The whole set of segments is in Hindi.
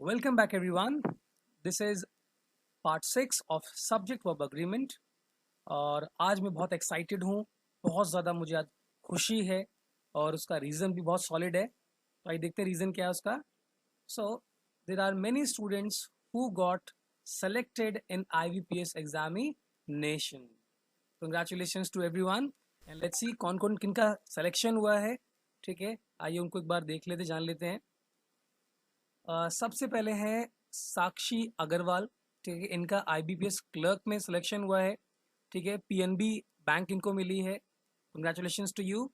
Welcome back everyone. This is part 6 of subject verb agreement और आज मैं बहुत एक्साइटेड हूँ, बहुत ज़्यादा मुझे आज खुशी है और उसका रीज़न भी बहुत सॉलिड है। तो आइए देखते हैं रीज़न क्या है उसका। So there are many students who got selected in IBPS examination. Congratulations to everyone and let's see कौन कौन किनका सिलेक्शन हुआ है। ठीक है, आइए उनको एक बार देख लेते, जान लेते हैं। सबसे पहले है साक्षी अग्रवाल। ठीक है, इनका IBPS क्लर्क में सिलेक्शन हुआ है। ठीक है, PNB बैंक इनको मिली है। Congratulations to you.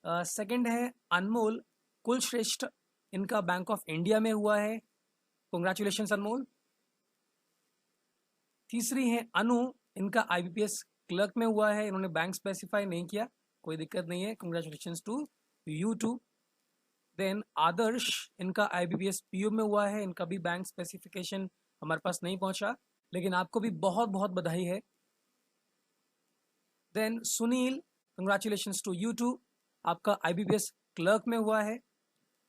सेकंड है अनमोल कुलश्रेष्ठ, इनका बैंक ऑफ इंडिया में हुआ है। कंग्रेचुलेशंस अनमोल। तीसरी है अनु, इनका IBPS क्लर्क में हुआ है, इन्होंने बैंक स्पेसिफाई नहीं किया, कोई दिक्कत नहीं है। Congratulations to you too. Then Adarsh, इनका IBPS PO में हुआ है, इनका भी बैंक स्पेसिफिकेशन हमारे पास नहीं पहुंचा, लेकिन आपको भी बहुत बहुत बधाई है। Then Sunil, congratulations to you too, आपका IBPS क्लर्क में हुआ है।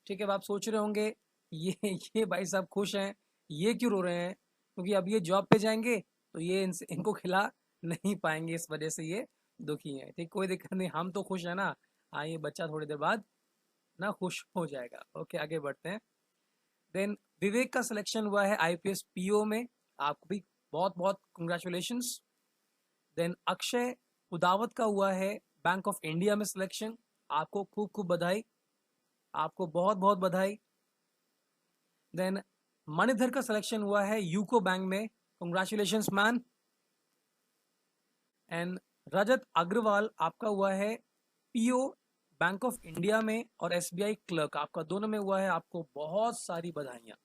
ठीक है, अब आप सोच रहे होंगे ये भाई साहब खुश हैं, ये क्यों रो रहे हैं? क्योंकि अब ये जॉब पे जाएंगे तो ये इनको खिला नहीं पाएंगे, इस वजह से ये दुखी हैं। ठीक, कोई दिक्कत नहीं, हम तो खुश है ना। हाँ, ये बच्चा थोड़ी देर बाद ना खुश हो जाएगा। ओके, आगे बढ़ते हैं। देन विवेक का सिलेक्शन हुआ है IPS PO में, आपको भी बहुत बहुत कंग्रेचुलेशंस। देन अक्षय उदावत का हुआ है बैंक ऑफ इंडिया में सिलेक्शन, आपको खूब खूब बधाई, आपको बहुत बहुत बधाई। देन मणिधर का सिलेक्शन हुआ है यूको बैंक में, कंग्रेचुलेशंस मैन। एंड रजत अग्रवाल, आपका हुआ है PO बैंक ऑफ इंडिया में और SBI क्लर्क, आपका दोनों में हुआ है, आपको बहुत सारी बधाइयाँ।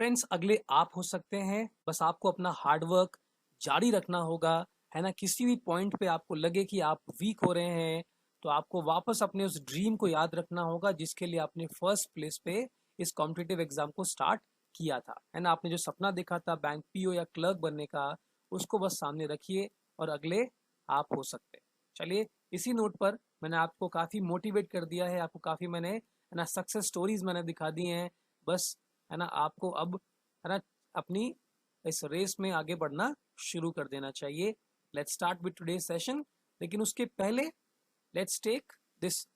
फ्रेंड्स, अगले आप हो सकते हैं, बस आपको अपना हार्डवर्क जारी रखना होगा, है ना। किसी भी पॉइंट पे आपको लगे कि आप वीक हो रहे हैं तो आपको वापस अपने उस ड्रीम को याद रखना होगा जिसके लिए आपने फर्स्ट प्लेस पे इस कॉम्पिटिटिव एग्जाम को स्टार्ट किया था, है ना। आपने जो सपना देखा था बैंक PO या क्लर्क बनने का, उसको बस सामने रखिए और अगले आप हो सकते हैं। चलिए, इसी नोट पर मैंने आपको काफ़ी मोटिवेट कर दिया है, आपको काफ़ी मैंने, है ना, सक्सेस स्टोरीज मैंने दिखा दी हैं। बस, है ना, आपको अब, है ना, अपनी इस रेस में आगे बढ़ना शुरू कर देना चाहिए। Let's start with today session, लेकिन उसके पहले let's take this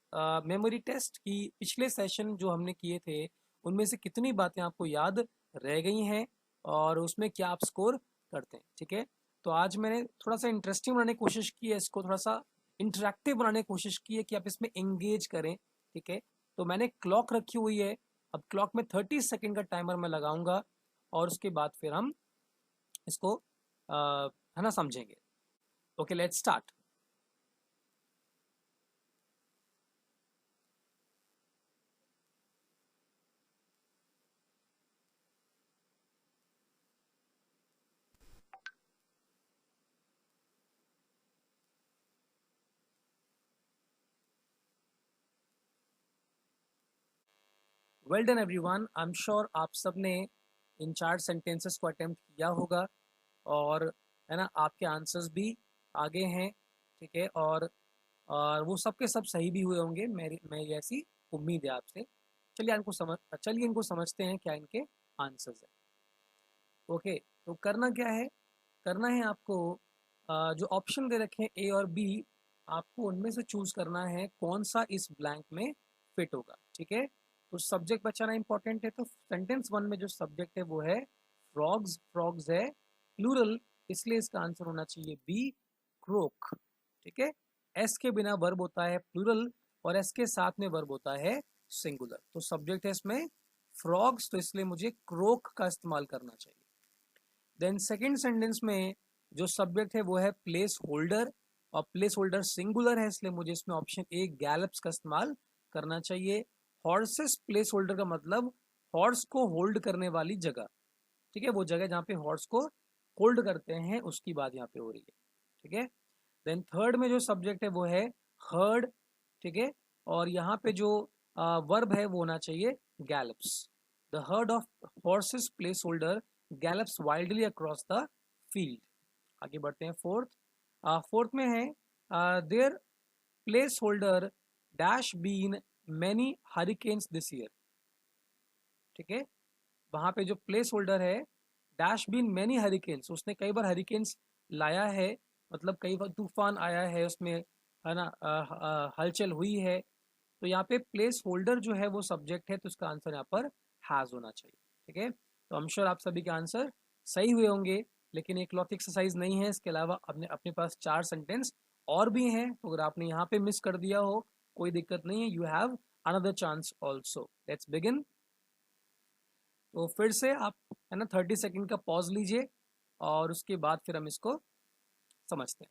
memory test कि पिछले सेशन जो हमने किए थे उनमें से कितनी बातें आपको याद रह गई हैं और उसमें क्या आप स्कोर करते हैं। ठीक है, तो आज मैंने थोड़ा सा इंटरेस्टिंग बनाने की कोशिश की है, इसको थोड़ा सा इंटरेक्टिव बनाने की कोशिश की है कि आप इसमें एंगेज करें। ठीक है, तो मैंने क्लॉक रखी हुई है, अब क्लॉक में 30 सेकेंड का टाइमर मैं लगाऊंगा और उसके बाद फिर हम इसको है ना समझेंगे। Okay, let's start. Well done everyone, I am sure आप सब ने इन 4 सेंटेंसेस को अटेम्प्ट किया होगा और, है ना, आपके आंसर्स भी आगे हैं। ठीक है, और वो सब के सब सही भी हुए होंगे, मैं ऐसी उम्मीद है आपसे। चलिए इनको समझते हैं क्या इनके आंसर्स है। ओके, तो करना क्या है, करना है आपको जो ऑप्शन दे रखे हैं A और B, आपको उनमें से चूज करना है कौन सा इस ब्लैंक में फिट होगा। ठीक है, तो सब्जेक्ट बचाना इंपॉर्टेंट है, तो सेंटेंस 1 में जो सब्जेक्ट है वो है फ्रॉग्स, फ्रॉग्स है प्लूरल, इसलिए इसका आंसर होना चाहिए B, क्रोक। ठीक है, S के बिना वर्ब होता है प्लूरल और S के साथ में वर्ब होता है सिंगुलर, तो सब्जेक्ट है इसमें फ्रॉग्स, तो इसलिए मुझे क्रोक का इस्तेमाल करना चाहिए। देन सेकेंड सेंटेंस में जो सब्जेक्ट है वो है प्लेस होल्डर और प्लेस होल्डर सिंगुलर है, इसलिए मुझे इसमें ऑप्शन A गैलप्स का इस्तेमाल करना चाहिए। हॉर्सेस प्लेस होल्डर का मतलब हॉर्स को होल्ड करने वाली जगह। ठीक है, वो जगह जहाँ पे हॉर्स को होल्ड करते हैं उसकी बात यहाँ पे हो रही है। ठीक है, देन थर्ड में जो सब्जेक्ट है वो है हर्ड। ठीक है, और यहाँ पे जो वर्ब है वो होना चाहिए gallops. The herd of horses place holder gallops wildly across the field. आगे बढ़ते हैं फोर्थ। फोर्थ में है there place holder dash been many hurricanes this year. ठीक है, वहां पे जो प्लेस होल्डर है डैश बीन मैनी हरिकेन्स, उसने कई बार हरिकेन्स लाया है, मतलब कई बार तूफान आया है उसमें, है ना, हलचल हुई है। तो यहाँ पे प्लेस होल्डर जो है वो सब्जेक्ट है, तो इसका आंसर यहाँ पर हैज होना चाहिए। ठीक है, तो आई एम श्योर आप सभी के आंसर सही हुए होंगे, लेकिन एक लॉक एक्सरसाइज नहीं है, इसके अलावा अपने अपने पास 4 सेंटेंस और भी हैं, तो अगर आपने यहाँ पे मिस कर दिया हो कोई दिक्कत नहीं है, you have another chance also. Let's begin. तो फिर से आप, है ना, 30 सेकेंड का पॉज लीजिए और उसके बाद फिर हम इसको समझते हैं।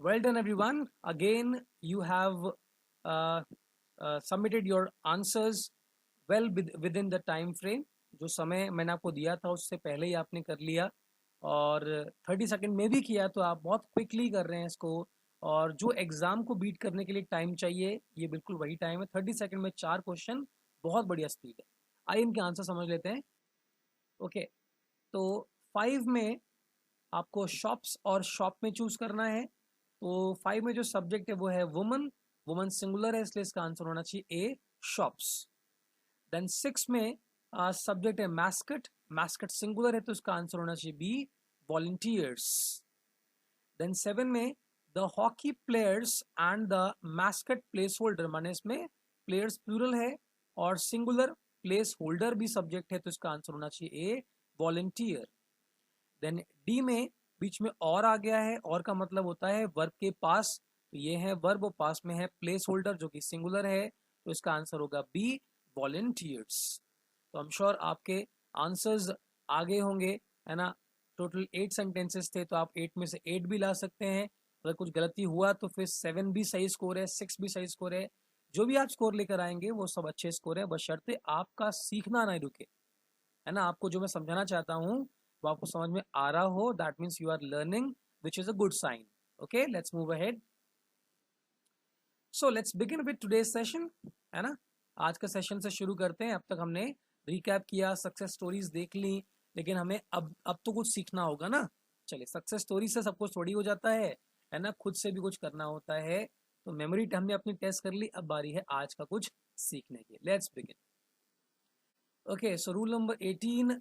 Well done, everyone. Again, you have uh, submitted your answers well within the time frame. जो समय मैंने आपको दिया था उससे पहले ही आपने कर लिया, और 30 सेकंड में भी किया, तो आप बहुत क्विकली कर रहे हैं इसको। और जो एग्जाम को बीट करने के लिए टाइम चाहिए, ये बिल्कुल वही टाइम है। 30 सेकंड में 4 क्वेश्चन, बहुत बढ़िया स्पीड है। आइए इनके आंसर समझ लेते हैं। ओके, तो 5 में आपको शॉप्स और शॉप में चूज करना है। तो 5 में जो सब्जेक्ट है वो है वुमन, वुमन सिंगुलर है, इसलिए इसका आंसर होना चाहिए ए, शॉप्स। देन 6 में सब्जेक्ट है मैस्कट, मैस्कट सिंगुलर है, तो इसका आंसर होना चाहिए बी, वॉलंटियर्स। देन 7 में the hockey players and the mascot place holder, माने इसमें प्लेयर्स प्लूरल है और सिंगुलर प्लेस होल्डर भी सब्जेक्ट है, तो इसका आंसर होना चाहिए ए, वॉलंटियर। देन डी में बीच में और आ गया है, और का मतलब होता है वर्ब के पास, तो ये है वर्ब और पास में है प्लेस होल्डर जो कि सिंगुलर है, तो इसका आंसर होगा बी, वॉलंटियर्स। तो आई एम श्योर आपके आंसर्स आगे होंगे, है ना। टोटल 8 सेंटेंसेस थे, तो आप 8 में से 8 भी ला सकते हैं। अगर कुछ गलती हुआ तो फिर 7 भी सही स्कोर है, 6 भी सही स्कोर है। जो भी आप स्कोर लेकर आएंगे वो सब अच्छे स्कोर है, बशर्ते आपका सीखना नहीं रुके, है ना। आपको जो मैं समझाना चाहता हूँ वो आपको समझ में आ रहा हो, that means you are learning, which is a good sign. Okay, let's move ahead. So let's begin with today's session, है ना। आज का सेशन से शुरू करते हैं। अब तक हमने रिकैप किया, सक्सेस स्टोरीज देख ली, लेकिन हमें अब तो कुछ सीखना होगा ना। चलिए, सक्सेस स्टोरी से सब कुछ थोड़ी हो जाता है ना, खुद से भी कुछ करना होता है। तो मेमोरी हमने अपनी टेस्ट कर ली, अब बारी है आज का कुछ सीखने की। Let's begin. Okay, so rule number 18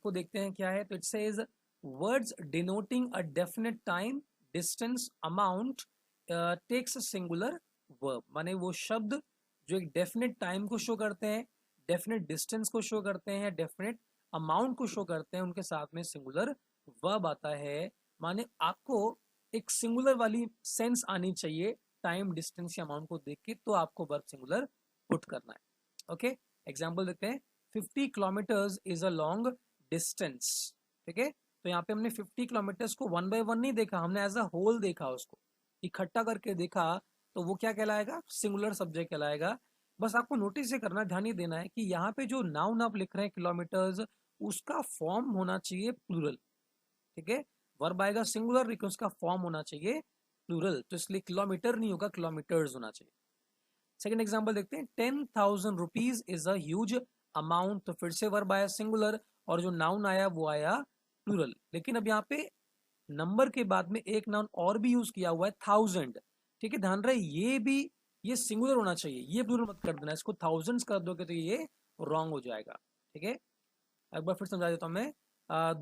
को देखते हैं क्या है। तो it says words denoting a definite time, distance, amount takes singular verb, माने वो शब्द जो एक डेफिनेट टाइम को शो करते हैं, डेफिनेट डिस्टेंस को शो करते हैं, डेफिनेट अमाउंट को शो करते हैं, उनके साथ में सिंगुलर वर्ब आता है। माने आपको एक सिंगुलर वाली सेंस आनी चाहिए टाइम, डिस्टेंस या अमाउंट को देख के, तो आपको वर्ब सिंगुलर पुट करना है। ओके, एग्जाम्पल देखते हैं। 50 kilometres is a long distance. ठीक है, तो यहाँ पे हमने 50 किलोमीटर्स को वन बाय वन नहीं देखा, हमने एज अ होल देखा, उसको इकट्ठा करके देखा, तो वो क्या कहलाएगा, सिंगुलर सब्जेक्ट कहलाएगा। बस आपको नोटिस ये करना, ध्यान ये देना है कि यहाँ पे जो नाउन आप लिख रहे हैं किलोमीटर्स, उसका फॉर्म होना चाहिए प्लूरल। ठीक है, वर्ब आएगा सिंगुलर, लेकिन उसका फॉर्म होना चाहिए प्लूरल, तो इसलिए किलोमीटर नहीं होगा, किलोमीटर्स होना चाहिए। सेकंड एग्जांपल देखते हैं। 10,000 rupees is a huge amount, तो फिर से वर्ब आया सिंगुलर, और जो नाउन आया वो आया प्लूरल। लेकिन अब यहाँ पे नंबर के बाद में एक नाउन और भी यूज किया हुआ है, 1000। ठीक है, ध्यान रहे ये सिंगुलर होना चाहिए, ये प्लूरल मत कर देना, इसको थाउजेंड्स कर दोगे तो ये रॉन्ग हो जाएगा। ठीक है, एक बार फिर समझा देता हूँ मैं।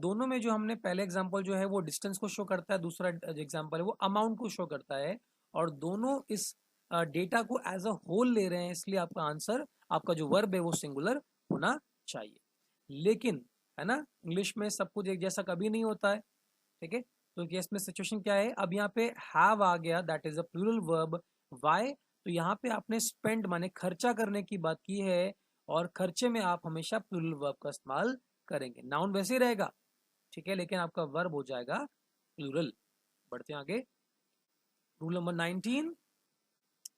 दोनों में जो हमने पहले एग्जांपल जो है वो डिस्टेंस को शो करता है, दूसरा एग्जांपल है वो अमाउंट को शो करता है, और दोनों इस डेटा को एज अ होल ले रहे हैं, इसलिए आपका आंसर, आपका जो वर्ब है वो सिंगुलर होना चाहिए। लेकिन, है ना, इंग्लिश में सब कुछ एक जैसा कभी नहीं होता है। ठीक है, तो केस में सिचुएशन क्या है, अब यहाँ पे हैव आ गया, that is a plural verb. Why, तो यहाँ पे आपने स्पेंड माने खर्चा करने की बात की है, और खर्चे में आप हमेशा प्लूरल वर्ब का इस्तेमाल करेंगे। नाउन वैसे ही रहेगा, ठीक है, लेकिन आपका वर्ब हो जाएगा प्लूरल। बढ़ते हैं आगे। Rule number 19,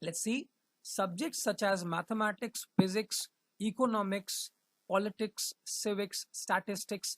let's see. Subjects such as mathematics, physics, economics, politics, civics, statistics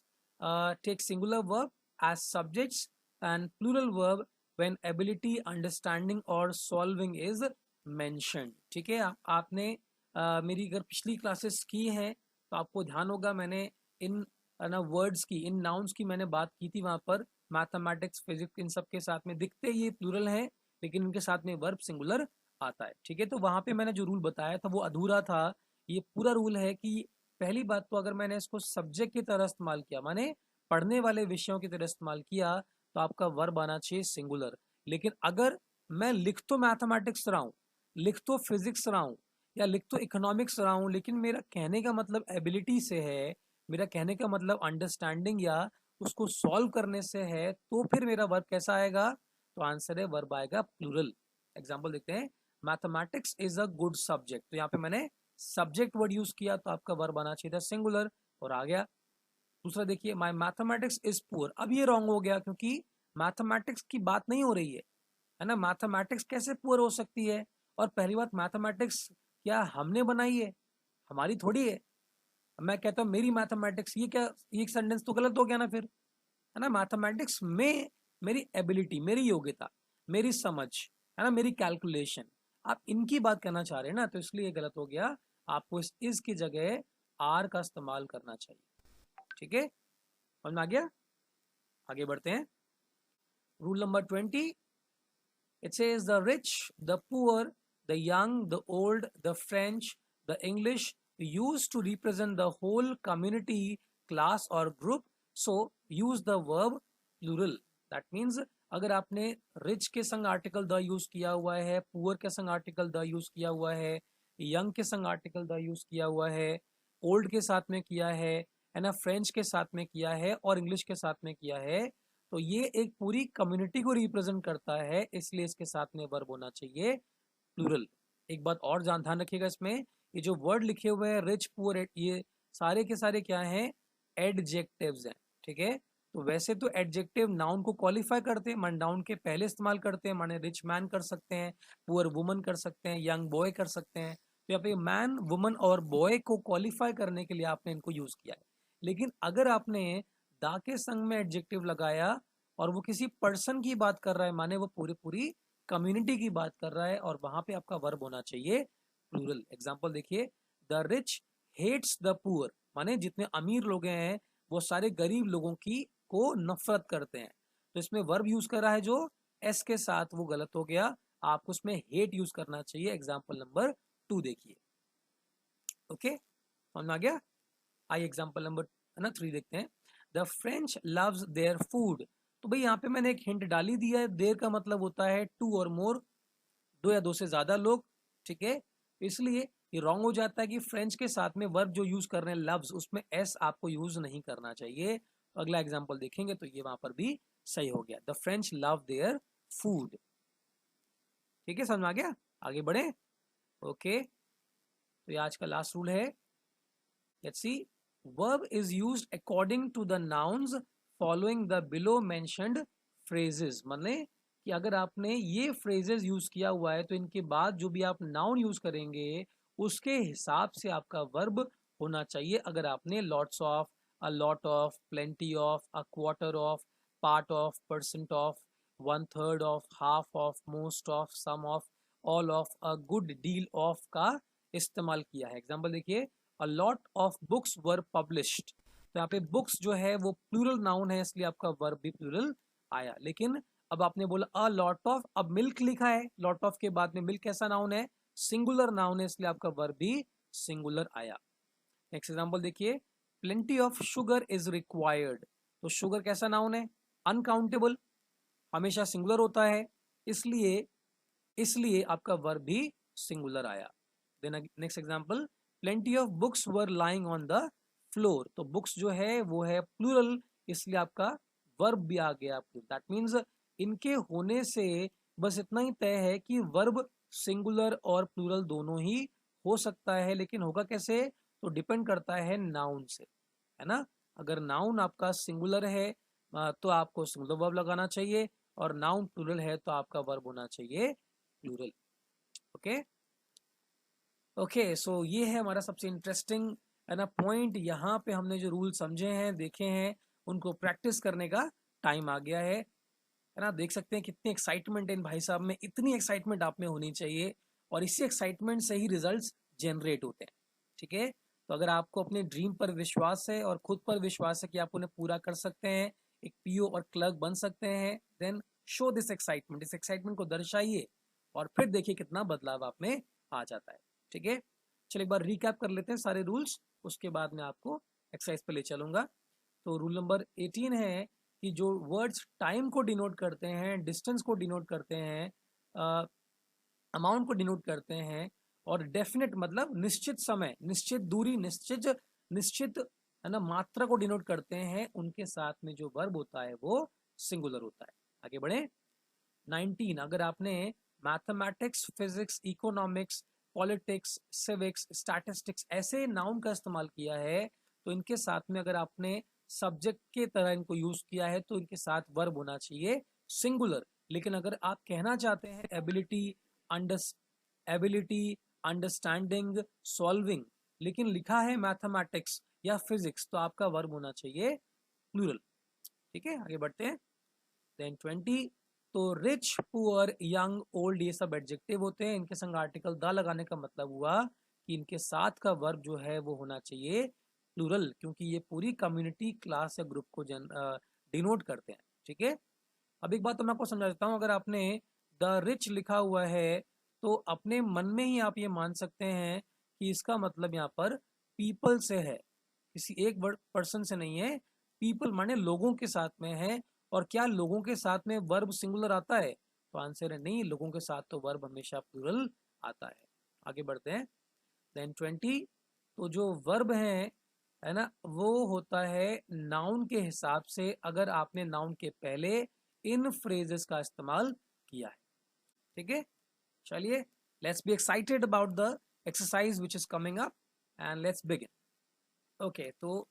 take singular verb as subjects and plural verb when ability, understanding और सॉल्विंग इज मेंशन्ड। ठीक है, आपने मेरी अगर पिछली क्लासेस की हैं तो आपको ध्यान होगा मैंने इन ना वर्ड्स की, इन नाउन्स की मैंने बात की थी वहां पर। मैथमेटिक्स, फिजिक्स, इन सब के साथ में दिखते ये प्लूरल हैं, लेकिन इनके साथ में वर्ब सिंगुलर आता है। ठीक है, तो वहां पे मैंने जो रूल बताया था वो अधूरा था। ये पूरा रूल है कि पहली बात तो अगर मैंने इसको सब्जेक्ट की तरह इस्तेमाल किया, माने पढ़ने वाले विषयों की तरह इस्तेमाल किया, तो आपका वर्ब आना चाहिए सिंगुलर। लेकिन अगर मैं लिख तो मैथमेटिक्स रहा हूँ, लिख तो फिजिक्स रहा हूँ, या लिख तो इकोनॉमिक्स रहा हूँ, लेकिन मेरा कहने का मतलब एबिलिटी से है, मेरा कहने का मतलब अंडरस्टैंडिंग या उसको सॉल्व करने से है, तो फिर मेरा वर्ब कैसा आएगा? तो आंसर है वर्ब आएगा प्लूरल। एग्जाम्पल देखते हैं, mathematics is a good subject, तो यहाँ पे मैंने सब्जेक्ट वर्ड यूज किया, तो आपका वर्ब आना चाहिए था सिंगुलर, और आ गया। दूसरा देखिए, माई मैथमेटिक्स इज पुअर। अब ये रॉन्ग हो गया क्योंकि मैथमेटिक्स की बात नहीं हो रही है ना। मैथमेटिक्स कैसे पुअर हो सकती है? और पहली बात, मैथमेटिक्स क्या हमने बनाई है? हमारी थोड़ी है। मैं कहता हूँ मेरी मैथमेटिक्स, ये क्या, ये सेंटेंस तो गलत हो गया ना फिर, है ना। मैथमेटिक्स में मेरी एबिलिटी, मेरी योग्यता, मेरी समझ, है ना, मेरी कैलकुलेशन, आप इनकी बात करना चाह रहे हैं ना, तो इसलिए गलत हो गया। आपको इस की जगह आर का इस्तेमाल करना चाहिए। ठीक है, समझ में आ गया? आगे बढ़ते हैं। Rule number 20, it says the rich, the poor, the young, the old, the French, the English use to represent the whole community, class और group, so use the verb plural. That means अगर आपने रिच के संग आर्टिकल द यूज किया हुआ है, पुअर के संग आर्टिकल द यूज किया हुआ है, यंग के संग आर्टिकल द यूज किया हुआ है, ओल्ड के साथ में किया है ना, फ्रेंच के साथ में किया है और इंग्लिश के साथ में किया है, तो ये एक पूरी कम्युनिटी को रिप्रेजेंट करता है, इसलिए इसके साथ में वर्ब होना चाहिए प्लूरल। एक बात और ध्यान रखिएगा, इसमें ये जो वर्ड लिखे हुए हैं रिच, पुअर, ये सारे के सारे क्या हैं? एडजेक्टिव्स हैं। ठीक है, तो वैसे तो एडजेक्टिव नाउन को क्वालिफाई करते हैं, मान नाउन के पहले इस्तेमाल करते हैं, माने रिच मैन कर सकते हैं, पुअर वुमन कर सकते हैं, यंग बॉय कर सकते हैं। तो यहाँ पे मैन, वुमन और बॉय को क्वालिफाई करने के लिए आपने इनको यूज किया है। लेकिन अगर आपने दा के संग में एडजेक्टिव लगाया और वो किसी पर्सन की बात कर रहा है, माने वो पूरी पूरी कम्युनिटी की बात कर रहा है, और वहां पे आपका वर्ब होना चाहिए प्लूरल। एग्जांपल देखिए, the rich hates the poor, माने जितने अमीर लोग हैं वो सारे गरीब लोगों की को नफरत करते हैं। तो इसमें वर्ब यूज कर रहा है जो एस के साथ, वो गलत हो गया। आपको उसमें हेट यूज करना चाहिए। एग्जाम्पल नंबर 2 देखिए। ओके, समझ में आ गया? आइए एग्जाम्पल नंबर 3 देखते हैं। The French loves their food. तो भाई यहाँ पे मैंने एक हिंट डाली दिया है, देर का मतलब होता है टू और मोर, दो या दो से ज्यादा लोग। ठीक है, इसलिए ये रॉन्ग हो जाता है कि फ्रेंच के साथ में वर्ब जो यूज कर रहे हैं लव्स, उसमें एस आपको यूज नहीं करना चाहिए। तो अगला एग्जाम्पल देखेंगे तो ये वहां पर भी सही हो गया, the French love their food. ठीक है, समझ में आ गया? आगे बढ़े। ओके, तो ये आज का लास्ट रूल है। Let's see, verb is used according to the nouns following the below mentioned phrases। माने कि अगर आपने ये phrases यूज किया हुआ है तो इनके बाद जो भी आप नाउन यूज करेंगे उसके हिसाब से आपका verb होना चाहिए। अगर आपने lots of, a lot of, plenty of, a quarter of, part of, percent of, one third of, half of, most of, some of, all of, a good deal of का इस्तेमाल किया है। एग्जाम्पल देखिए, a lot of books were published। तो यहाँ पे बुक्स जो है वो प्लूरल नाउन है, इसलिए आपका वर्ब भी प्लूरल आया। लेकिन अब आपने बोला अ लॉट ऑफ, अब मिल्क लिखा है लॉट ऑफ के बाद में, मिल्क कैसा नाउन है? सिंगुलर नाउन है, इसलिए आपका वर्ब भी सिंगुलर आया। नेक्स्ट एग्जांपल देखिए, plenty of sugar is required. तो शुगर कैसा नाउन है? अनकाउंटेबल, हमेशा सिंगुलर होता है, इसलिए इसलिए आपका वर्ब भी सिंगुलर आया। Then next example, plenty of books were lying on the floor. तो बुक्स जो है वो है प्लूरल, इसलिए आपका वर्ब भी आ गया। दैट मीन्स इनके होने से बस इतना ही तय है कि वर्ब सिंगुलर और प्लूरल दोनों ही हो सकता है, लेकिन होगा कैसे? तो डिपेंड करता है नाउन से, है ना। अगर नाउन आपका सिंगुलर है तो आपको सिंगुलर वर्ब लगाना चाहिए, और नाउन प्लूरल है तो आपका वर्ब होना चाहिए प्लूरल। ओके ओके, सो ये है हमारा सबसे इंटरेस्टिंग, है ना, पॉइंट। यहाँ पे हमने जो रूल समझे हैं, देखे हैं, उनको प्रैक्टिस करने का टाइम आ गया है। है ना। देख सकते हैं कितनी एक्साइटमेंट है इन भाई साहब में, इतनी एक्साइटमेंट आप में होनी चाहिए और इसी एक्साइटमेंट से ही रिजल्ट्स जनरेट होते हैं। ठीक है, तो अगर आपको अपने ड्रीम पर विश्वास है और खुद पर विश्वास है कि आप उन्हें पूरा कर सकते हैं, एक पीओ और क्लर्क बन सकते हैं, देन शो दिस एक्साइटमेंट, इस एक्साइटमेंट को दर्शाइए और फिर देखिए कितना बदलाव आप में आ जाता है। ठीक है, चलिए एक बार रिकैप कर लेते हैं सारे रूल्स, उसके बाद मैं आपको एक्सरसाइज पे ले चलूंगा। तो रूल नंबर 18 है कि जो वर्ड्स टाइम को डिनोट करते हैं, डिस्टेंस को डिनोट करते हैं, अमाउंट को डिनोट करते हैं और डेफिनेट मतलब निश्चित समय, निश्चित दूरी, निश्चित है ना मात्रा को डिनोट करते हैं, उनके साथ में जो वर्ब होता है वो सिंगुलर होता है। आगे बढ़े। 19, अगर आपने mathematics, physics, economics, politics, civics, statistics ऐसे नाउन का इस्तेमाल किया है तो इनके साथ में अगर आपने सब्जेक्ट के तरह इनको यूज किया है तो इनके साथ वर्ब होना चाहिए सिंगुलर। लेकिन अगर आप कहना चाहते हैं एबिलिटी, एबिलिटी, अंडरस्टैंडिंग, सॉल्विंग, लेकिन लिखा है मैथमेटिक्स या फिजिक्स, तो आपका वर्ब होना चाहिए प्लूरल। ठीक है, आगे बढ़ते हैं। देन 20, तो रिच, पुअर, यंग, ओल्ड ये सब एडजेक्टिव होते हैं, इनके संग आर्टिकल द लगाने का मतलब हुआ कि इनके साथ का वर्ब जो है वो होना चाहिए प्लूरल, क्योंकि ये पूरी कम्युनिटी, क्लास या ग्रुप को डिनोट करते हैं। ठीक है, अब एक बात तो मैं आपको समझा देता हूँ, अगर आपने द रिच लिखा हुआ है तो अपने मन में ही आप ये मान सकते हैं कि इसका मतलब यहाँ पर पीपल से है, किसी एक पर्सन से नहीं है। पीपल माने लोगों के साथ में है। और क्या लोगों के साथ में वर्ब सिंगुलर आता है? तो आंसर है नहीं, लोगों के साथ तो वर्ब हमेशा प्लूरल आता है। आगे बढ़ते हैं। देन 20, तो जो वर्ब है ना, वो होता है नाउन के हिसाब से अगर आपने नाउन के पहले इन फ्रेजेस का इस्तेमाल किया है। ठीक है, चलिए let's be excited about the exercise which is coming up and let's begin. Okay, तो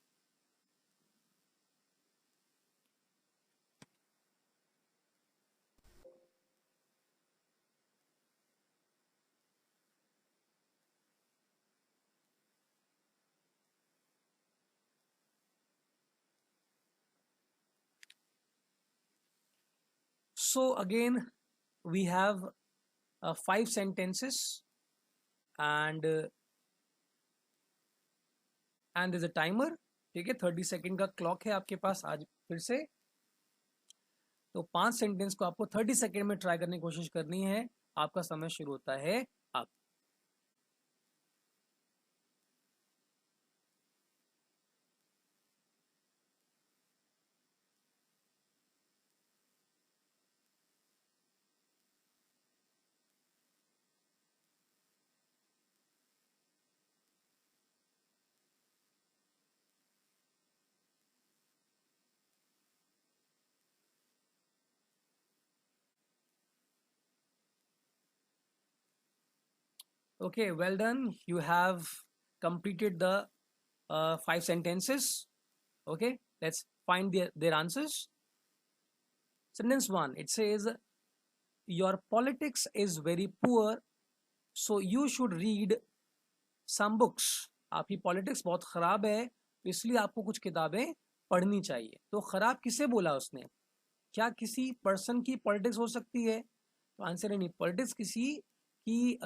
so again we have 5 sentences and and is a timer. ठीक है, 30 सेकेंड का क्लॉक है आपके पास आज फिर से। तो 5 सेंटेंस को आपको 30 सेकेंड में ट्राई करने की कोशिश करनी है। आपका समय शुरू होता है अब। Okay, well done. You have completed the 5 sentences. Okay, let's find their answers. Sentence 1, it says, your politics is very poor, so you should read some books. आपकी पॉलिटिक्स बहुत खराब है तो इसलिए आपको कुछ किताबें पढ़नी चाहिए। तो खराब किसे बोला उसने? क्या किसी पर्सन की पॉलिटिक्स हो सकती है? तो आंसर है नहीं, पॉलिटिक्स किसी की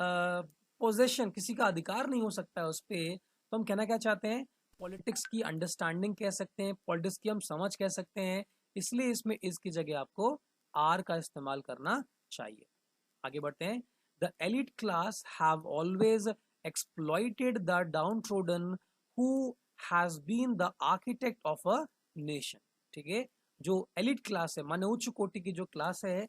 पोजेशन, किसी का अधिकार नहीं हो सकता है उस पर। तो हम कहना क्या चाहते हैं? पॉलिटिक्स की अंडरस्टैंडिंग कह सकते हैं, पॉलिटिक्स की हम समझ कह सकते हैं, इसलिए इसमें इसकी जगह आपको आर का इस्तेमाल करना चाहिए। आगे बढ़ते हैं। The elite class have always exploited the downtrodden who has been the architect of a nation। ठीक है, जो एलिट क्लास है माने उच्च कोटि की जो क्लास है,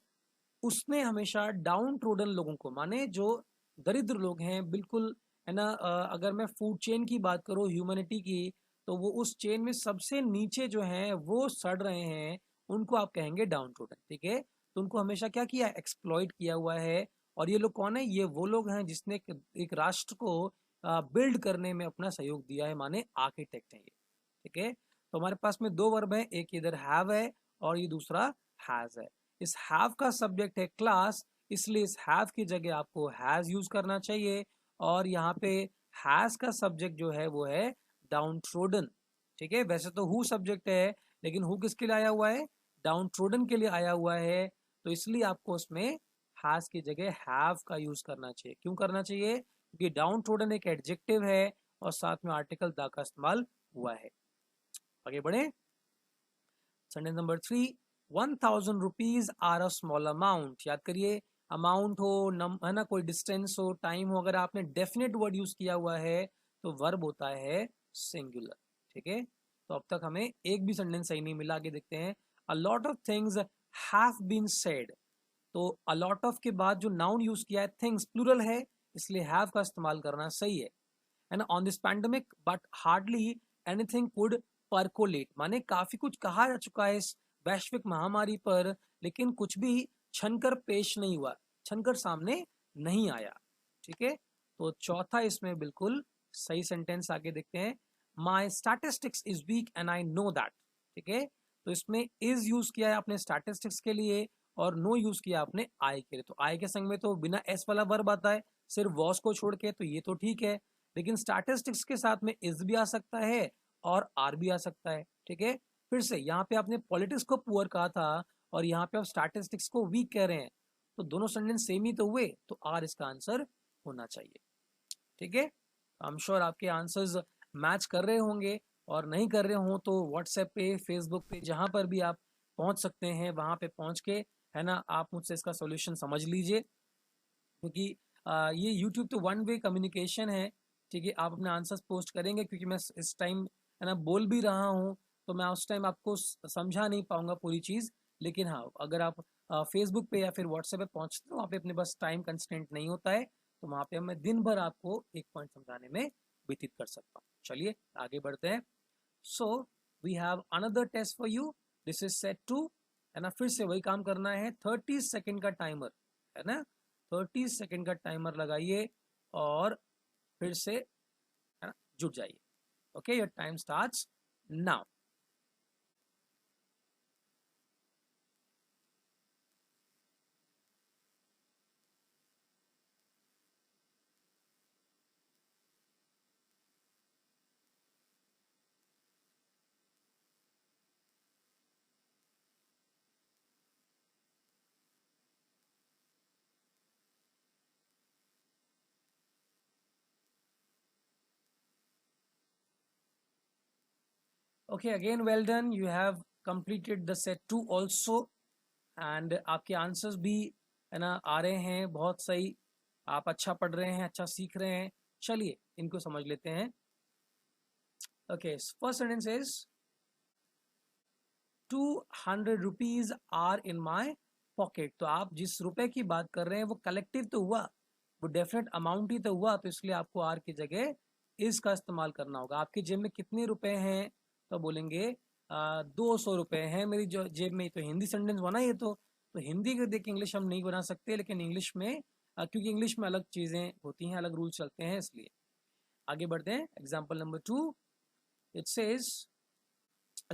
उसने हमेशा डाउन ट्रोडन लोगों को, माने जो दरिद्र लोग हैं बिल्कुल, है ना, अगर मैं फूड चेन की बात करूं ह्यूमैनिटी की, तो वो उस चेन में सबसे नीचे जो हैं वो सड़ रहे हैं, उनको आप कहेंगे डाउन ट्रोडन। ठीक है, तो उनको हमेशा क्या किया? एक्सप्लॉइट किया हुआ है। और ये लोग कौन है? ये वो लोग हैं जिसने एक राष्ट्र को बिल्ड करने में अपना सहयोग दिया है, माने आर्किटेक्ट है ये। ठीक है, तो हमारे पास में दो वर्ब है, एक इधर हैव है और ये दूसरा हैज है। इस हैव का सब्जेक्ट है क्लास, इसलिए इस हैव की जगह आपको हैज यूज करना चाहिए। और यहाँ पे हैज का सब्जेक्ट जो है वो है डाउन ट्रोडन। ठीक है, वैसे तो हु सब्जेक्ट है, लेकिन हु किसके लिए आया हुआ है? डाउन ट्रोडन के लिए आया हुआ है, तो इसलिए आपको उसमें हैज की जगह हैव का यूज करना चाहिए। क्यों करना चाहिए? क्योंकि डाउन ट्रोडन एक एडजेक्टिव है और साथ में आर्टिकल द का इस्तेमाल हुआ है। आगे बढ़े। Sentence number 3, 1000 rupees are a small amount. याद करिए, अमाउंट हो है ना, कोई डिस्टेंस हो, टाइम हो, अगर आपने डेफिनेट वर्ड यूज किया हुआ है तो वर्ब होता है सिंगुलर। ठीक है, तो अब तक हमें एक भी सेंटेंस सही नहीं मिला। आगे देखते हैं। A lot of things have been said. तो अ लॉट ऑफ के बाद जो नाउन यूज किया है, थिंग्स प्लूरल है, इसलिए हैव का इस्तेमाल करना सही है। And on this pandemic but hardly anything could percolate, माने काफी कुछ कहा जा चुका है इस वैश्विक महामारी पर, लेकिन कुछ भी छनकर पेश नहीं हुआ, छनकर सामने नहीं आया। ठीक है, तो चौथा इसमें बिल्कुल सही सेंटेंस। आगे देखते हैं। My statistics is weak and I know that. ठीक है, तो इसमें इज यूज किया है आपने स्टैटिस्टिक्स के लिए और नो यूज किया आपने आई के लिए। तो आई के संग में तो बिना एस वाला वर्ब आता है, सिर्फ वॉस को छोड़ के, तो ये तो ठीक है। लेकिन स्टैटिस्टिक्स के साथ में इज भी आ सकता है और आर भी आ सकता है। ठीक है, फिर से यहाँ पे आपने पॉलिटिक्स को पुअर कहा था और यहाँ पे आप स्टैटिस्टिक्स को वीक कह रहे हैं, तो दोनों सेंटेंस सेम ही तो हुए, तो आर इसका आंसर होना चाहिए। ठीक है, आई एम श्योर आपके आंसर्स मैच कर रहे होंगे, और नहीं कर रहे हो तो व्हाट्सएप पे, फेसबुक पे, जहां पर भी आप पहुंच सकते हैं वहां पे पहुंच के, है ना, आप मुझसे इसका सोल्यूशन समझ लीजिए। क्योंकि ये यूट्यूब तो वन वे कम्युनिकेशन है। ठीक है, आप अपने आंसर्स पोस्ट करेंगे, क्योंकि मैं इस टाइम, है ना, बोल भी रहा हूँ, तो मैं उस टाइम आपको समझा नहीं पाऊंगा पूरी चीज़। लेकिन हाँ, अगर आप फेसबुक पे या फिर व्हाट्सएप पे पहुँचते हो, वहाँ पे अपने पास टाइम कंस्टेंट नहीं होता है, तो वहाँ पे मैं दिन भर आपको एक पॉइंट समझाने में व्यतीत कर सकता हूँ। चलिए आगे बढ़ते हैं। So we have another test for you. This is set two, है ना, फिर से वही काम करना है। 30 सेकेंड का टाइमर, है ना, 30 सेकेंड का टाइमर लगाइए और फिर से, है ना, जुट जाइए। Okay, your time starts now. Okay, again well done, you have completed the set two also. And आपके आंसर्स भी, है ना, आ रहे हैं बहुत सही। आप अच्छा पढ़ रहे हैं, अच्छा सीख रहे हैं। चलिए इनको समझ लेते हैं। Okay, first sentence is 200 rupees are in my pocket. तो आप जिस रुपए की बात कर रहे हैं वो कलेक्टिव तो हुआ, वो डेफिनेट अमाउंट ही तो हुआ, तो इसलिए आपको आर की जगह इज का इस्तेमाल करना होगा। आपकी जेब में कितने रुपए हैं? तो बोलेंगे 200 रुपए हैं मेरी जो जेब में। तो हिंदी सेंटेंस बना ये तो हिंदी को देख के इंग्लिश हम नहीं बना सकते, लेकिन इंग्लिश में क्योंकि इंग्लिश में अलग चीजें होती हैं, अलग रूल चलते हैं, इसलिए आगे बढ़ते हैं। Example number 2, it says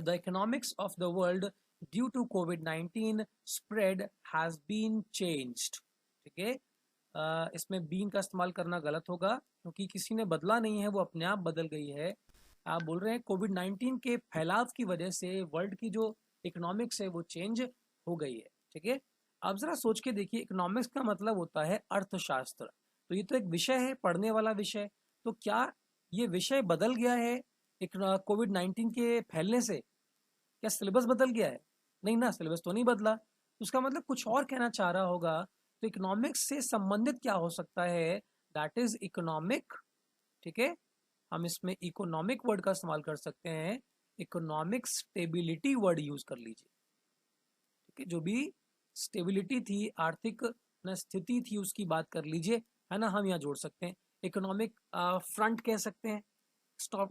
the economics of the world due to COVID-19 spread has been changed। ठीक है, इसमें बीन का इस्तेमाल करना गलत होगा, क्योंकि किसी ने बदला नहीं है, वो अपने आप बदल गई है। आप बोल रहे हैं कोविड-19 के फैलाव की वजह से वर्ल्ड की जो इकोनॉमिक्स है वो चेंज हो गई है। ठीक है, आप जरा सोच के देखिए, इकोनॉमिक्स का मतलब होता है अर्थशास्त्र। तो ये तो एक विषय है, पढ़ने वाला विषय। तो क्या ये विषय बदल गया है कोविड-19 के फैलने से? क्या सिलेबस बदल गया है? नहीं ना, सिलेबस तो नहीं बदला। उसका मतलब कुछ और कहना चाह रहा होगा। तो इकोनॉमिक्स से संबंधित क्या हो सकता है? That is economic. ठीक है, हम इसमें इकोनॉमिक वर्ड का इस्तेमाल कर सकते हैं। इकोनॉमिक स्टेबिलिटी वर्ड यूज कर लीजिए। ठीक है, जो भी स्टेबिलिटी थी, आर्थिक स्थिति थी, उसकी बात कर लीजिए, है ना। हम यहाँ जोड़ सकते हैं इकोनॉमिक फ्रंट कह सकते हैं,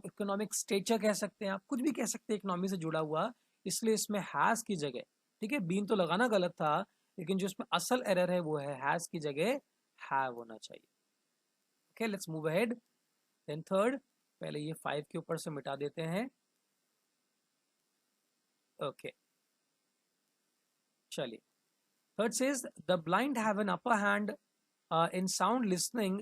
इकोनॉमिक स्टेचर कह सकते हैं, आप कुछ भी कह सकते हैं इकोनॉमी से जुड़ा हुआ। इसलिए इसमें हैज की जगह, ठीक है, बीन तो लगाना गलत था, लेकिन जो इसमें असल एरर है वो है हैज की जगह हैव होना चाहिए। Okay, let's move ahead. Then third, पहले ये 5 के ऊपर से मिटा देते हैं। ओके, चलिए। Third says the blind have an upper hand in sound listening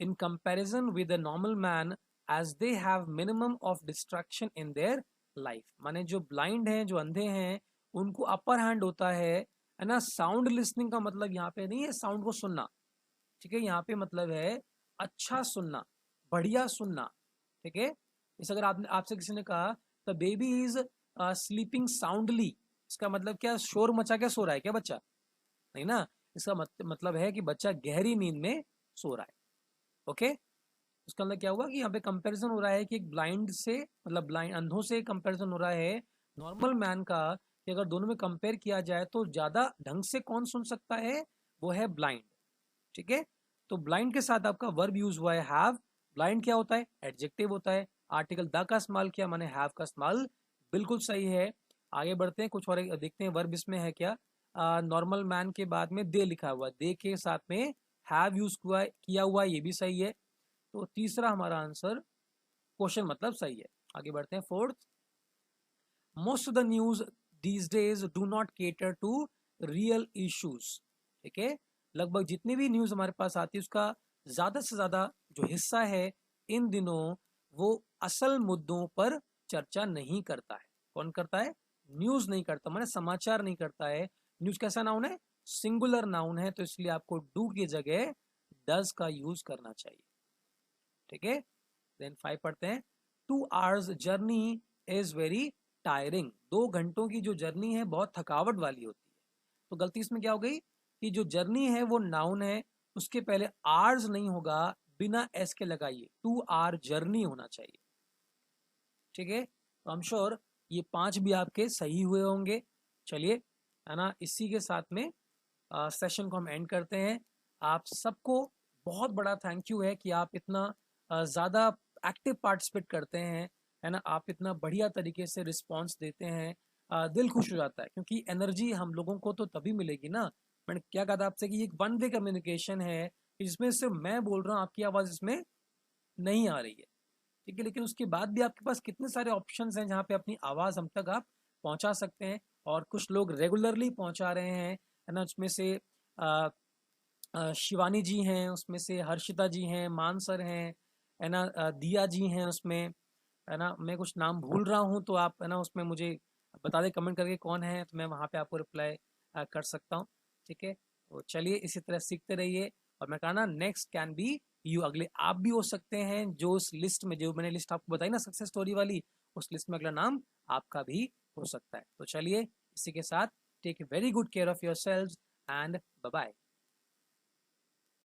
in comparison with a normal man as they have minimum of distraction in their life। माने जो ब्लाइंड हैं, जो अंधे हैं, उनको अपर हैंड होता है ना। साउंड लिसनिंग का मतलब यहाँ पे नहीं है साउंड को सुनना, ठीक है, यहाँ पे मतलब है अच्छा सुनना, बढ़िया सुनना, ठीक है। इस अगर आपने आपसे किसी ने कहा the baby is sleeping soundly, इसका मतलब क्या, शोर मचा के सो रहा है क्या बच्चा, नहीं ना। इसका मतलब है कि बच्चा गहरी नींद में सो रहा है। ओके, उसका अंदर क्या हुआ कि यहाँ पे कंपैरिजन हो रहा है कि एक ब्लाइंड से, मतलब ब्लाइंड अंधों से कंपैरिजन हो रहा है नॉर्मल मैन का, कि अगर दोनों में कंपेयर किया जाए तो ज्यादा ढंग से कौन सुन सकता है, वो है ब्लाइंड, ठीक है। तो ब्लाइंड के साथ आपका वर्ब यूज हुआ है हैव। ब्लाइंड क्या होता है, एडजेक्टिव होता है। आर्टिकल द का इस्तेमाल किया, माने हैव का इस्तेमाल, बिल्कुल सही है। आगे बढ़ते हैं, कुछ और देखते हैं वर्ब इसमें है क्या। नॉर्मल मैन के बाद में दे लिखा हुआ, दे के साथ में हैव यूज किया हुआ, ये भी सही है। तो तीसरा हमारा आंसर क्वेश्चन मतलब सही है। आगे बढ़ते हैं fourth, most of the news these days do not cater to real issues, ठीक है। लगभग जितनी भी न्यूज हमारे पास आती है उसका ज्यादा से ज्यादा जो हिस्सा है इन दिनों, वो असल मुद्दों पर चर्चा नहीं करता है। कौन करता है, न्यूज नहीं करता, माने समाचार नहीं करता है। न्यूज कैसा नाउन है, सिंगुलर नाउन है, तो इसलिए आपको डू की जगह डज का यूज करना चाहिए, ठीक है। देन 5 पढ़ते हैं, 2 hours journey is very tiring, 2 घंटों की जो जर्नी है बहुत थकावट वाली होती है। तो गलती इसमें क्या हो गई कि जो जर्नी है वो नाउन है, उसके पहले आर्स नहीं होगा, बिना एस के लगाइए, 2 hour जर्नी होना चाहिए, ठीक है। तो आई एम श्योर ये 5 भी आपके सही हुए होंगे। चलिए, है ना, इसी के साथ में सेशन को हम एंड करते हैं। आप सबको बहुत बड़ा थैंक यू है कि आप इतना ज़्यादा एक्टिव पार्टिसिपेट करते हैं, है ना, आप इतना बढ़िया तरीके से रिस्पांस देते हैं। दिल खुश हो जाता है, क्योंकि एनर्जी हम लोगों को तो तभी मिलेगी ना। मैंने क्या कहा था आपसे कि ये एक वन वे कम्युनिकेशन है, जिसमें सिर्फ मैं बोल रहा हूँ, आपकी आवाज़ इसमें नहीं आ रही है, ठीक है। लेकिन उसके बाद भी आपके पास कितने सारे ऑप्शंस हैं जहाँ पे अपनी आवाज़ हम तक आप पहुँचा सकते हैं, और कुछ लोग रेगुलरली पहुँचा रहे हैं, है ना। उसमें से शिवानी जी हैं, उसमें से हर्षिता जी हैं, मान सर हैं, है ना, दिया जी हैं उसमें, है ना। मैं कुछ नाम भूल रहा हूँ तो आप, है ना, उसमें मुझे बता दें कमेंट करके कौन है, तो मैं वहाँ पे आपको रिप्लाई कर सकता हूँ, ठीक है। तो चलिए इसी तरह सीखते रहिए, और मैं कहा ना नेक्स्ट कैन बी यू, अगले आप भी हो सकते हैं, जो उस लिस्ट में, जो मैंने लिस्ट आपको बताई ना सक्सेस स्टोरी वाली, उस लिस्ट में अगला नाम आपका भी हो सकता है। तो चलिए इसी के साथ take very good care of yourself and bye bye.